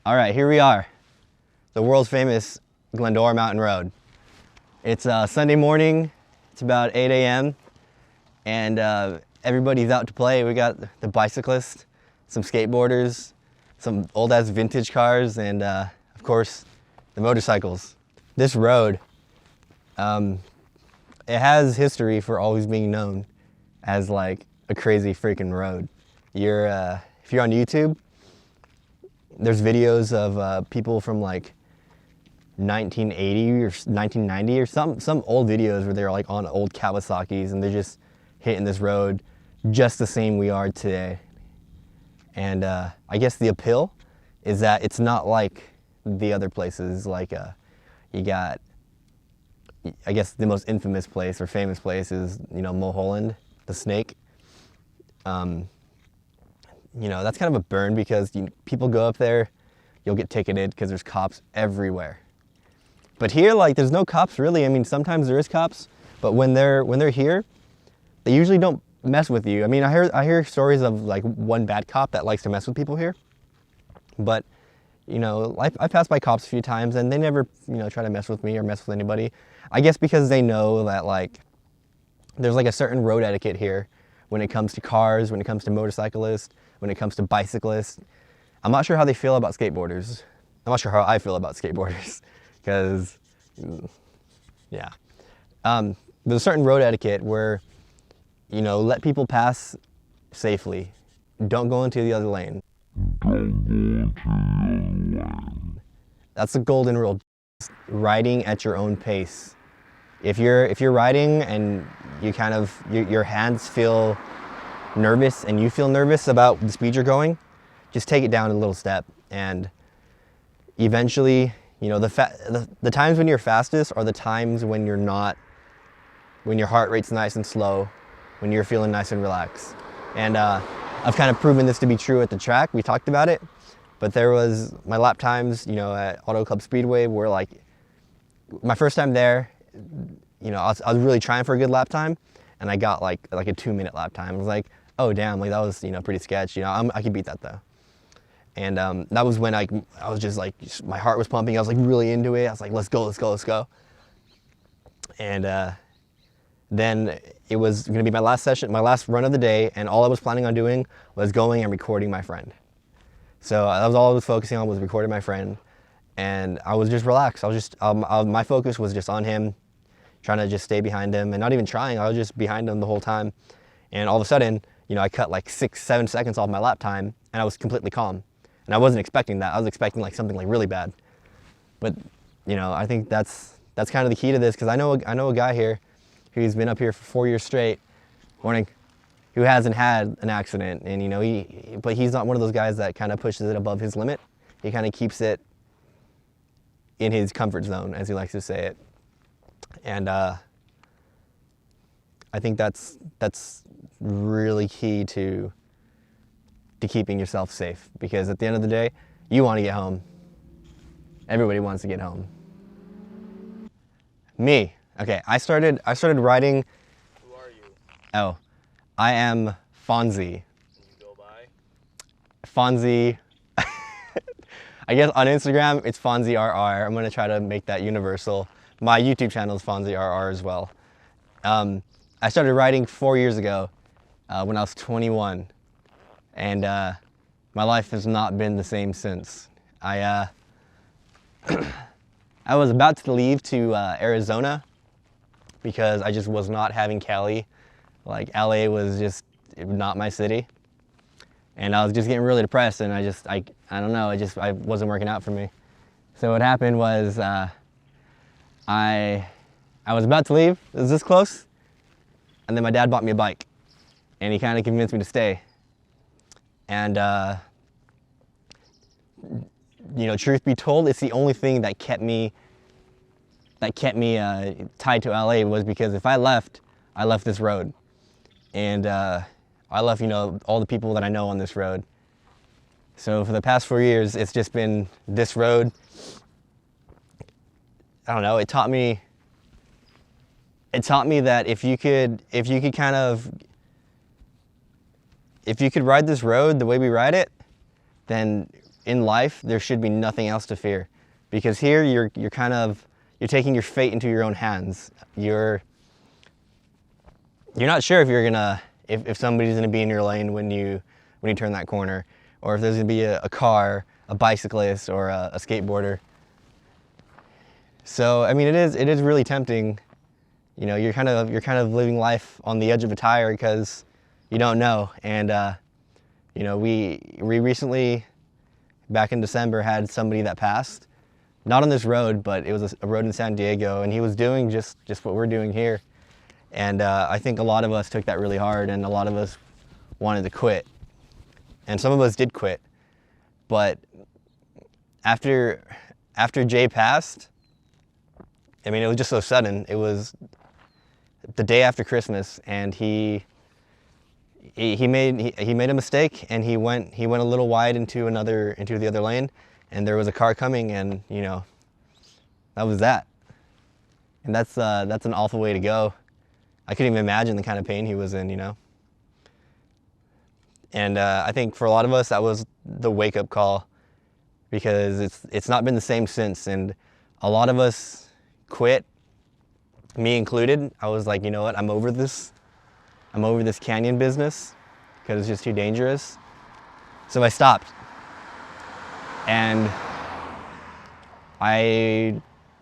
All right, here we are, the world famous Glendora Mountain Road. It's Sunday morning, it's about 8 a.m. and everybody's out to play. We got the bicyclists, some skateboarders, some old ass vintage cars, and of course, the motorcycles. This road, it has history for always being known as like a crazy freaking road. If you're on YouTube, there's videos of people from like 1980 or 1990 or some old videos where they're like on old Kawasaki's and they're just hitting this road just the same we are today. And I guess the appeal is that it's not like the other places. Like you got, I guess the most infamous place or famous place is, you know, Mulholland, the snake. You know, that's kind of a burn because people go up there, you'll get ticketed because there's cops everywhere. But here, like, there's no cops really. I mean, sometimes there is cops, but when they're here, they usually don't mess with you. I mean, I hear stories of like one bad cop that likes to mess with people here. But, you know, I passed by cops a few times and they never, you know, try to mess with me or mess with anybody. I guess because they know that like there's like a certain road etiquette here when it comes to cars, when it comes to motorcyclists, when it comes to bicyclists. I'm not sure how they feel about skateboarders. I'm not sure how I feel about skateboarders because, yeah. There's a certain road etiquette where, you know, let people pass safely. Don't go into the other lane. That's the golden rule. Riding at your own pace. If you're riding and you kind of your hands feel nervous and you feel nervous about the speed you're going, just take it down a little step, and eventually, you know, the times when you're fastest are the times when you're not, when your heart rate's nice and slow, when you're feeling nice and relaxed. And I've kind of proven this to be true at the track. We talked about it, but there was my lap times, you know, at Auto Club Speedway were like, my first time there, you know, I was really trying for a good lap time, and I got like a 2-minute lap time. I was like, oh damn, like that was, you know, pretty sketch. You know, I could beat that though. And that was when I was just like, my heart was pumping. I was like really into it. I was like, let's go, let's go, let's go. And then it was gonna be my last session, my last run of the day, and all I was planning on doing was going and recording my friend. So that was all I was focusing on, was recording my friend. And I was just relaxed. I was just, my focus was just on him, trying to just stay behind him, and not even trying, I was just behind him the whole time. And all of a sudden, you know, I cut like 6-7 seconds off my lap time, and I was completely calm. And I wasn't expecting that. I was expecting like something like really bad. But, you know, I think that's kind of the key to this, because I know a guy here who's been up here for 4 years straight, morning, who hasn't had an accident. And, you know, but he's not one of those guys that kind of pushes it above his limit. He kind of keeps it in his comfort zone, as he likes to say it. And I think that's really key to keeping yourself safe, because at the end of the day, you want to get home. Everybody wants to get home. Me, okay, I started riding. Who are you? Oh, I am Fonzy. And you go by? Fonzy. I guess on Instagram, it's Fonzy RR. I'm gonna try to make that universal. My YouTube channel is Fonzy RR as well. I started riding 4 years ago when I was 21. And my life has not been the same since. I was about to leave to Arizona because I just was not having Cali. Like, LA was just not my city. And I was just getting really depressed, and I don't know, I wasn't working out for me. So what happened was I was about to leave, it was this close, and then my dad bought me a bike, and he kind of convinced me to stay. And you know, truth be told, it's the only thing that kept me tied to LA, was because if I left this road, and I left, you know, all the people that I know on this road. So for the past 4 years, it's just been this road. I don't know, it taught me that if you could ride this road the way we ride it, then in life, there should be nothing else to fear, because here you're taking your fate into your own hands. You're not sure if you're gonna if somebody's gonna be in your lane when you turn that corner, or if there's gonna be a car, a bicyclist, or a skateboarder. So I mean, it is really tempting. You know, you're kind of living life on the edge of a tire because you don't know. And you know, we recently, back in December, had somebody that passed, not on this road, but it was a road in San Diego, and he was doing just what we're doing here. And I think a lot of us took that really hard, and a lot of us wanted to quit. And some of us did quit. But after Jay passed, I mean, it was just so sudden. It was the day after Christmas, and he made a mistake, and he went a little wide into the other lane, and there was a car coming, and you know, that was that. And that's an awful way to go. I couldn't even imagine the kind of pain he was in, you know. And I think for a lot of us, that was the wake-up call, because it's not been the same since. And a lot of us quit, me included. I was like, you know what, I'm over this canyon business because it's just too dangerous. So I stopped. And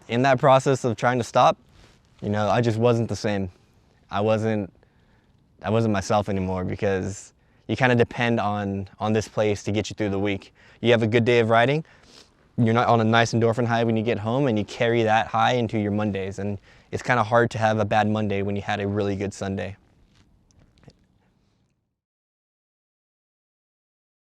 in that process of trying to stop, you know, I just wasn't the same. I wasn't myself anymore, because you kind of depend on this place to get you through the week. You have a good day of riding, you're not on a nice endorphin high when you get home, and you carry that high into your Mondays. And it's kind of hard to have a bad Monday when you had a really good Sunday.